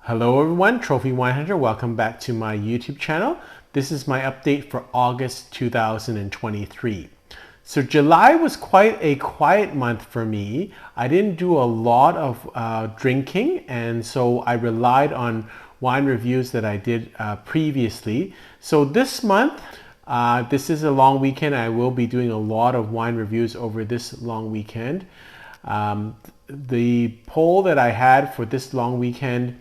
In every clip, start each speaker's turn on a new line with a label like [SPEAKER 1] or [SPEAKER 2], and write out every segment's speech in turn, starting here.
[SPEAKER 1] Hello everyone, Trophy Wine Hunter. Welcome back to my YouTube channel. This is my update for August 2023. So July was quite a quiet month for me. I didn't do a lot of drinking, and so I relied on wine reviews that I did previously. So this month, this is a long weekend. I will be doing a lot of wine reviews over this long weekend. The poll that I had for this long weekend,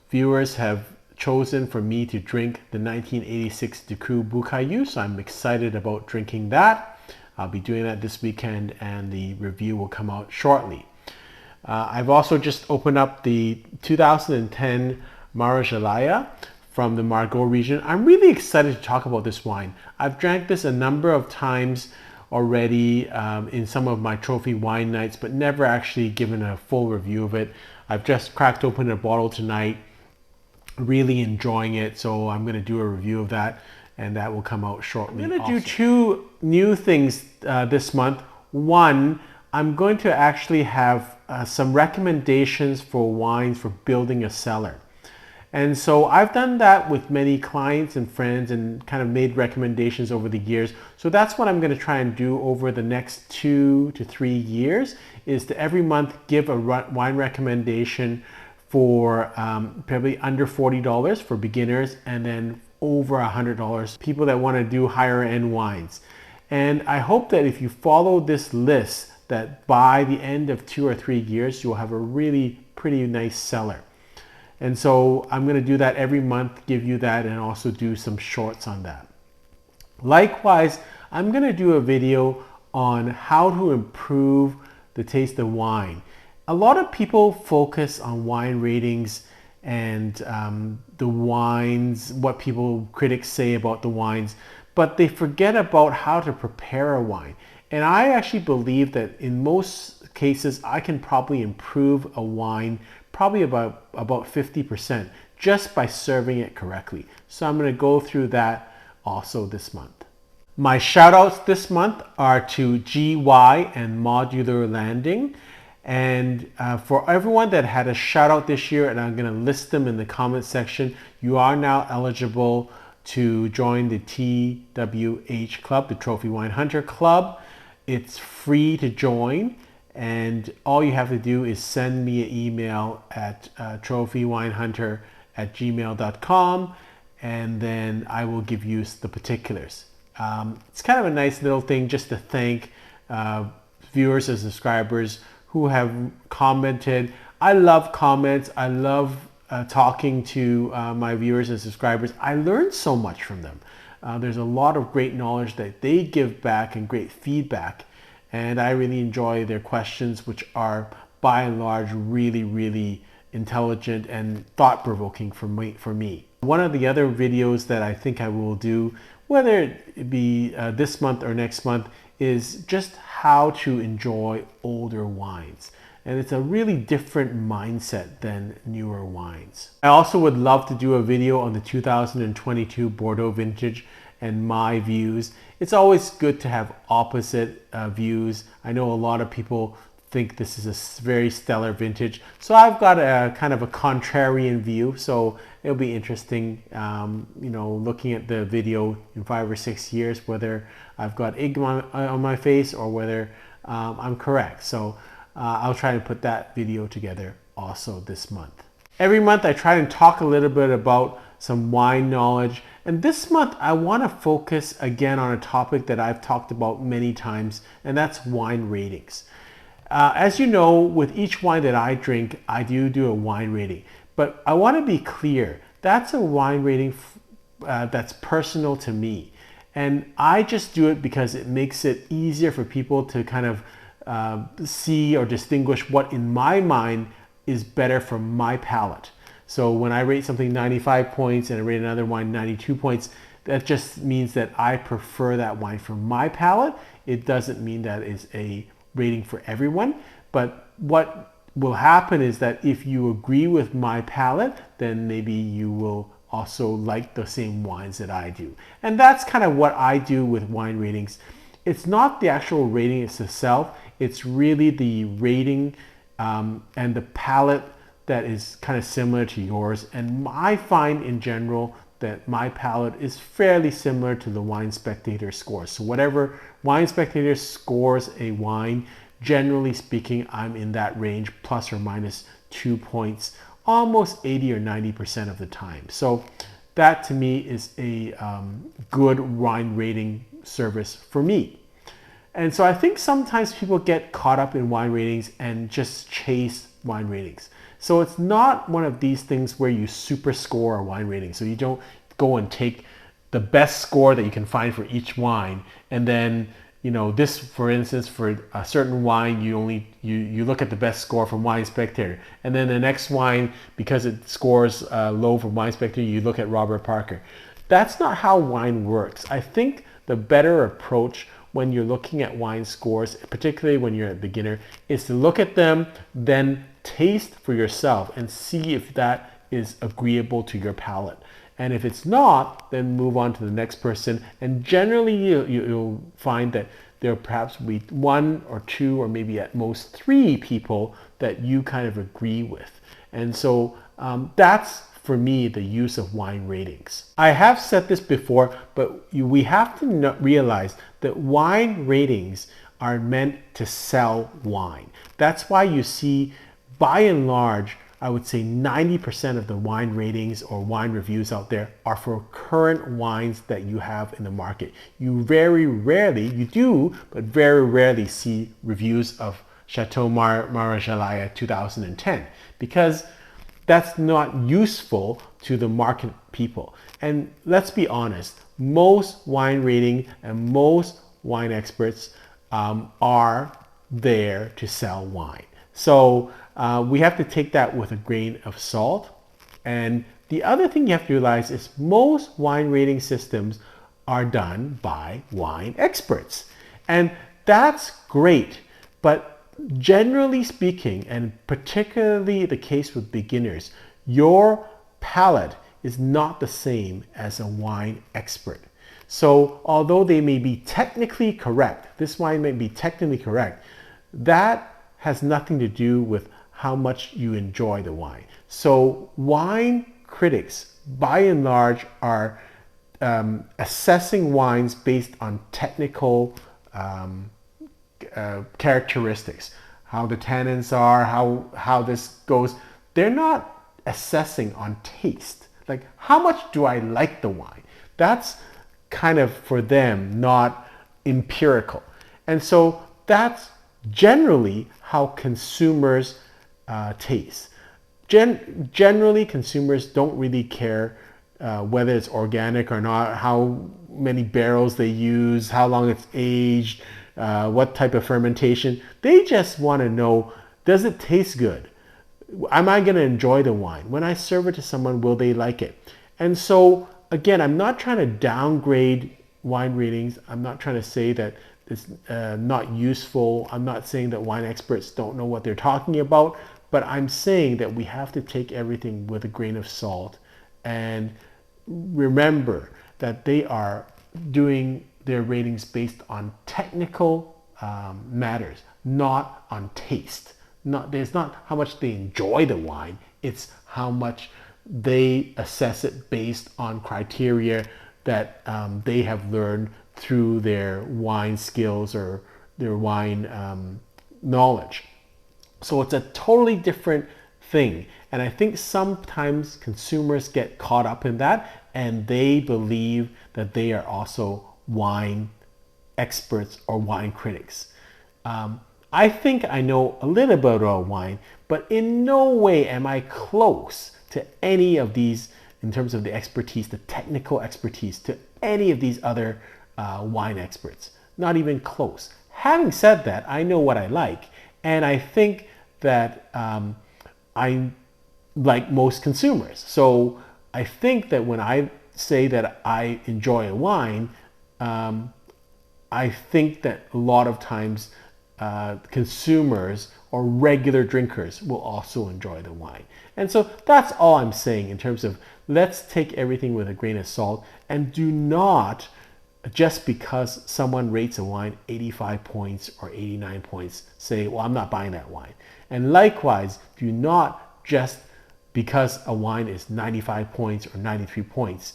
[SPEAKER 1] viewers have chosen for me to drink the 1986 Ducru Bukayu, so I'm excited about drinking that. I'll be doing that this weekend and the review will come out shortly. I've also just opened up the 2010 Marajalaya from the Margaux region. I'm really excited to talk about this wine. I've drank this a number of times already in some of my trophy wine nights, but never actually given a full review of it. I've just cracked open a bottle tonight, really enjoying it, so I'm going to do a review of that, and that will come out shortly. I'm going to do two new things this month. One, I'm going to actually have some recommendations for wines for building a cellar. And so I've done that with many clients and friends and kind of made recommendations over the years. So that's what I'm going to try and do over the next 2 to 3 years, is to every month give a wine recommendation for probably under $40 for beginners, and then over $100 people that want to do higher end wines. And I hope that if you follow this list, that by the end of 2 or 3 years, you'll have a really pretty nice cellar. And so I'm going to do that every month, give you that, and also do some shorts on that. Likewise, I'm going to do a video on how to improve the taste of wine. A lot of people focus on wine ratings and the wines, what critics say about the wines, but they forget about how to prepare a wine. And I actually believe that in most cases, I can probably improve a wine probably about 50% just by serving it correctly. So I'm going to go through that also this month. My shout outs this month are to GY and Modular Landing. And for everyone that had a shout out this year, and I'm going to list them in the comment section, you are now eligible to join the TWH Club, the Trophy Wine Hunter Club. It's free to join. And all you have to do is send me an email at trophywinehunter@gmail.com, and then I will give you the particulars. It's kind of a nice little thing just to thank viewers and subscribers who have commented. I love comments. I love talking to my viewers and subscribers. I learn so much from them. There's a lot of great knowledge that they give back and great feedback. And I really enjoy their questions, which are by and large really, really intelligent and thought-provoking for me. One of the other videos that I think I will do, whether it be this month or next month, is just how to enjoy older wines. And it's a really different mindset than newer wines. I also would love to do a video on the 2022 Bordeaux vintage and my views. It's always good to have opposite views. I know a lot of people think this is a very stellar vintage, so I've got a kind of a contrarian view, so it'll be interesting, looking at the video in 5 or 6 years, whether I've got egg on my face or whether I'm correct. So I'll try to put that video together also this month. Every month I try and talk a little bit about some wine knowledge, and this month I want to focus again on a topic that I've talked about many times, and that's wine ratings. As you know, with each wine that I drink, I do a wine rating, but I want to be clear, that's a wine rating that's personal to me, and I just do it because it makes it easier for people to kind of see or distinguish what in my mind is better for my palate. So when I rate something 95 points and I rate another wine 92 points, that just means that I prefer that wine for my palate. It doesn't mean that is a rating for everyone. But what will happen is that if you agree with my palate, then maybe you will also like the same wines that I do. And that's kind of what I do with wine ratings. It's not the actual rating itself, it's really the rating and the palate that is kind of similar to yours. And I find in general that my palate is fairly similar to the Wine Spectator score. So whatever Wine Spectator scores a wine, generally speaking, I'm in that range, plus or minus 2 points, almost 80 or 90% of the time. So that to me is a good wine rating service for me. And so I think sometimes people get caught up in wine ratings and just chase wine ratings. So it's not one of these things where you super score a wine rating. So you don't go and take the best score that you can find for each wine, and then, you know, this, for instance, for a certain wine, you look at the best score from Wine Spectator, and then the next wine, because it scores low from Wine Spectator, you look at Robert Parker. That's not how wine works. I think the better approach when you're looking at wine scores, particularly when you're a beginner, is to look at them, then taste for yourself and see if that is agreeable to your palate. And if it's not, then move on to the next person. And generally you'll find that there perhaps will be 1 or 2 or maybe at most 3 people that you kind of agree with. And so that's, for me, the use of wine ratings. I have said this before, but we have to realize that wine ratings are meant to sell wine. That's why you see, by and large, I would say 90% of the wine ratings or wine reviews out there are for current wines that you have in the market. You very rarely, you do, but very rarely see reviews of Chateau Marjalaya 2010, because that's not useful to the market people. And let's be honest, most wine rating and most wine experts are there to sell wine. So we have to take that with a grain of salt. And the other thing you have to realize is most wine rating systems are done by wine experts. And that's great, but generally speaking, and particularly the case with beginners, your palate is not the same as a wine expert. So although they may be technically correct, this wine may be technically correct, that has nothing to do with how much you enjoy the wine. So wine critics, by and large, are assessing wines based on technical characteristics, how the tannins are, how this goes. They're not assessing on taste. Like, how much do I like the wine? That's kind of, for them, not empirical. And so that's generally how consumers taste. Generally, consumers don't really care whether it's organic or not, how many barrels they use, how long it's aged, what type of fermentation. They just want to know, does it taste good? Am I going to enjoy the wine? When I serve it to someone, will they like it? And so, again, I'm not trying to downgrade wine ratings. I'm not trying to say that it's not useful. I'm not saying that wine experts don't know what they're talking about, but I'm saying that we have to take everything with a grain of salt and remember that they are doing their ratings based on technical matters, not on taste. It's not how much they enjoy the wine, it's how much they assess it based on criteria that they have learned through their wine skills or their wine knowledge. So it's a totally different thing. And I think sometimes consumers get caught up in that and they believe that they are also wine experts or wine critics. I think I know a little bit about wine, but in no way am I close to any of these in terms of the expertise, the technical expertise, to any of these other wine experts. Not even close. Having said that, I know what I like, and I think that I'm like most consumers. So I think that when I say that I enjoy a wine, I think that a lot of times consumers or regular drinkers will also enjoy the wine. And so that's all I'm saying in terms of, let's take everything with a grain of salt and do not, just because someone rates a wine 85 points or 89 points, say, well, I'm not buying that wine. And likewise, do not just because a wine is 95 points or 93 points,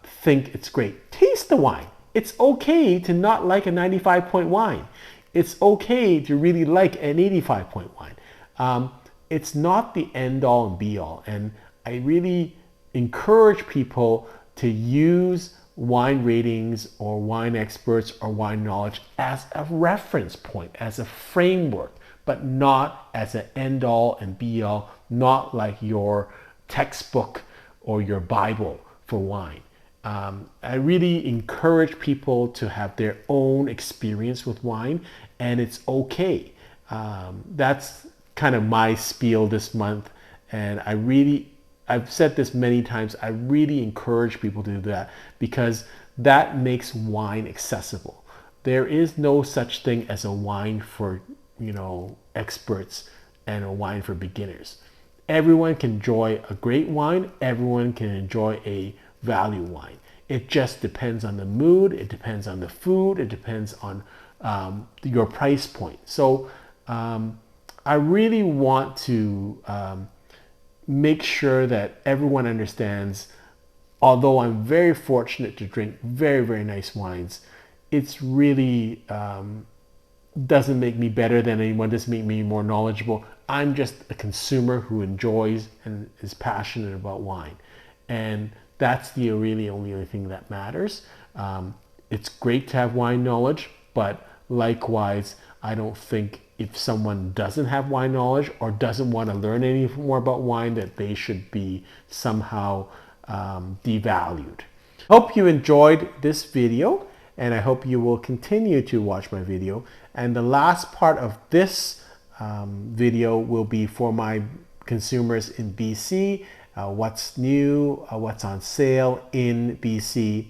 [SPEAKER 1] think it's great. Taste the wine. It's okay to not like a 95-point wine. It's okay to really like an 85-point wine. It's not the end all and be all. And I really encourage people to use wine ratings or wine experts or wine knowledge as a reference point, as a framework, but not as an end all and be all, not like your textbook or your Bible for wine. I really encourage people to have their own experience with wine, and it's okay. That's kind of my spiel this month, and I've said this many times, I really encourage people to do that because that makes wine accessible. There is no such thing as a wine for, experts and a wine for beginners. Everyone can enjoy a great wine. Everyone can enjoy a value wine. It just depends on the mood. It depends on the food. It depends on your price point. So I really want to make sure that everyone understands, although I'm very fortunate to drink very, very nice wines, it's really doesn't make me better than anyone, doesn't make me more knowledgeable. I'm just a consumer who enjoys and is passionate about wine. And that's the really only thing that matters. It's great to have wine knowledge, but likewise, I don't think if someone doesn't have wine knowledge or doesn't want to learn any more about wine, that they should be somehow devalued. Hope you enjoyed this video, and I hope you will continue to watch my video. And the last part of this video will be for my consumers in BC, what's new, what's on sale in BC.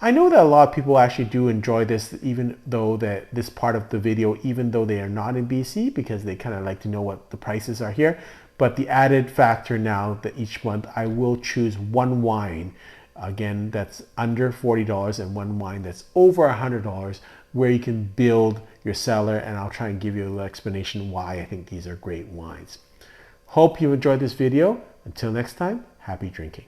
[SPEAKER 1] I know that a lot of people actually do enjoy this, even though this part of the video, even though they are not in BC, because they kind of like to know what the prices are here. But the added factor now that each month I will choose one wine, again, that's under $40 and one wine that's over $100, where you can build your cellar, and I'll try and give you a little explanation why I think these are great wines. Hope you enjoyed this video. Until next time, happy drinking.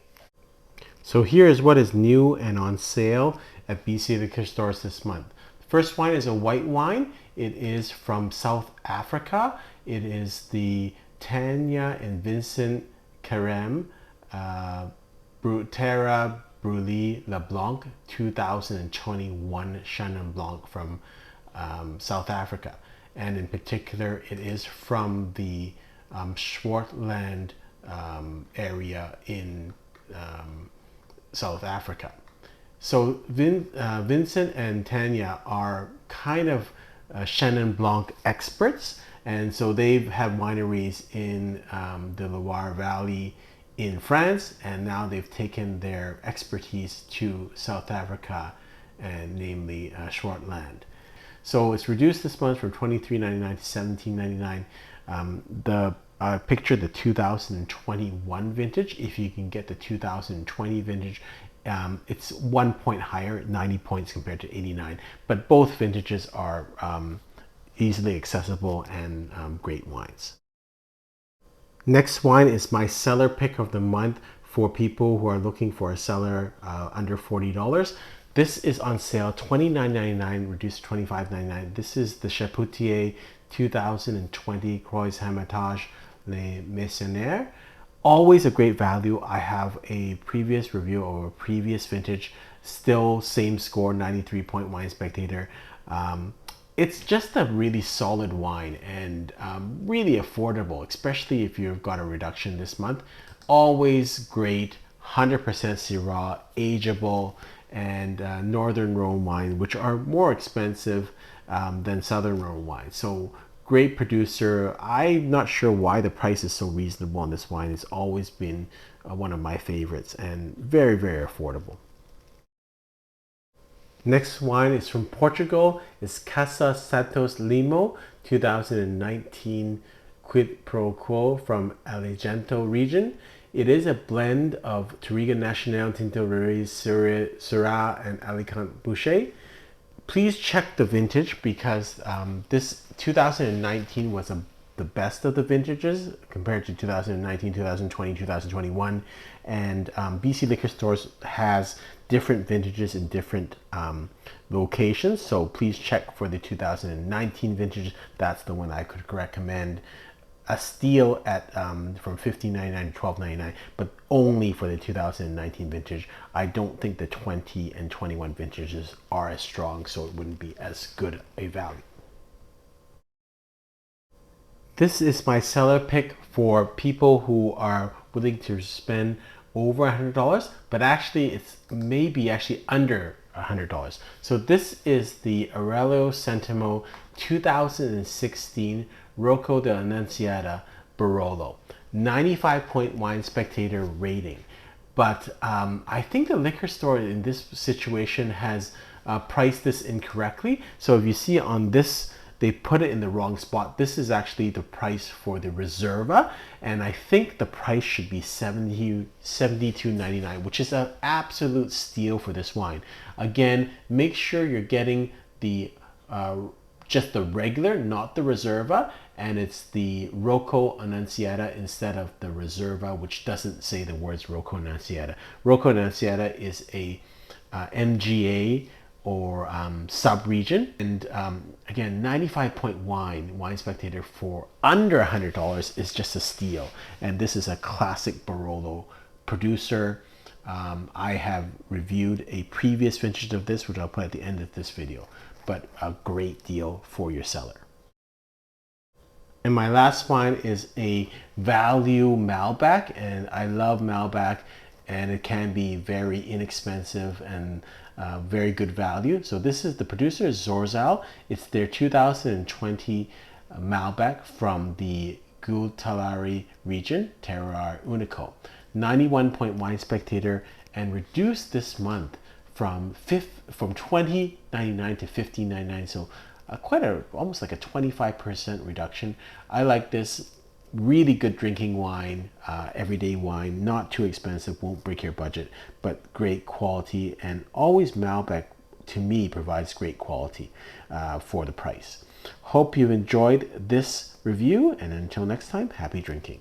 [SPEAKER 1] So here is what is new and on sale at BC Liquor Stores this month. The first wine is a white wine. It is from South Africa. It is the Tanya and Vincent Carême Terra Brûlée LeBlanc 2021 Chenin Blanc from South Africa. And in particular, it is from the Swartland area in South Africa. So Vincent and Tanya are kind of Chenin Blanc experts, and so they have wineries in the Loire Valley in France, and now they've taken their expertise to South Africa, and namely Swartland. So it's reduced this month from $23.99 to $17.99. Picture the 2021 vintage. If you can get the 2020 vintage, it's 1 point higher, 90 points compared to 89. But both vintages are easily accessible and great wines. Next wine is my cellar pick of the month for people who are looking for a cellar under $40. This is on sale, $29.99, reduced to $25.99. This is the Chapoutier 2020 Crozes Hermitage Les Meysonniers. Always a great value. I have a previous review of a previous vintage, still same score, 93-point Wine Spectator. It's just a really solid wine and really affordable, especially if you've got a reduction this month. Always great, 100% Syrah, ageable, and Northern Rhone wine, which are more expensive than Southern Rhone wine. So great producer. I'm not sure why the price is so reasonable on this wine. It's always been one of my favorites and very, very affordable. Next wine is from Portugal. It's Casa Santos Limo 2019 Quid Pro Quo from Alejandro region. It is a blend of Touriga Nacional, Tinto Reyes, Syrah, and Alicante Bouschet. Please check the vintage because this 2019 was a the best of the vintages compared to 2019, 2020, 2021. And BC Liquor Stores has different vintages in different locations. So please check for the 2019 vintage. That's the one I could recommend. A steal at from $15.99 to $12.99, but only for the 2019 vintage. I don't think the 20 and 21 vintages are as strong, so it wouldn't be as good a value. This is my cellar pick for people who are willing to spend over $100, but actually it's maybe actually under $100. So this is the Aurelio Centimo 2016 Rocco de Annunziata Barolo, 95-point Wine Spectator rating. But I think the liquor store in this situation has priced this incorrectly. So if you see on this, they put it in the wrong spot. This is actually the price for the Reserva, and I think the price should be $72.99, which is an absolute steal for this wine. Again, make sure you're getting the just the regular, not the Reserva, and it's the Rocco Annunziata instead of the Reserva, which doesn't say the words Rocco Annunziata. Rocco Annunziata is a MGA or sub-region, and again, 95-point Wine Spectator for under $100 is just a steal. And this is a classic Barolo producer. I have reviewed a previous vintage of this, which I'll put at the end of this video, but a great deal for your cellar. And my last wine is a value Malbec, and I love Malbec, and it can be very inexpensive and very good value. So this is the producer is Zorzal. It's their 2020 Malbec from the Gualtari region, Terroir Unico. 91-point Wine Spectator, and reduced this month from $20.99 to $15.99. So almost like a 25% reduction. I like this. Really good drinking wine, everyday wine, not too expensive, won't break your budget, but great quality. And always Malbec, to me, provides great quality for the price. Hope you've enjoyed this review, and until next time, happy drinking.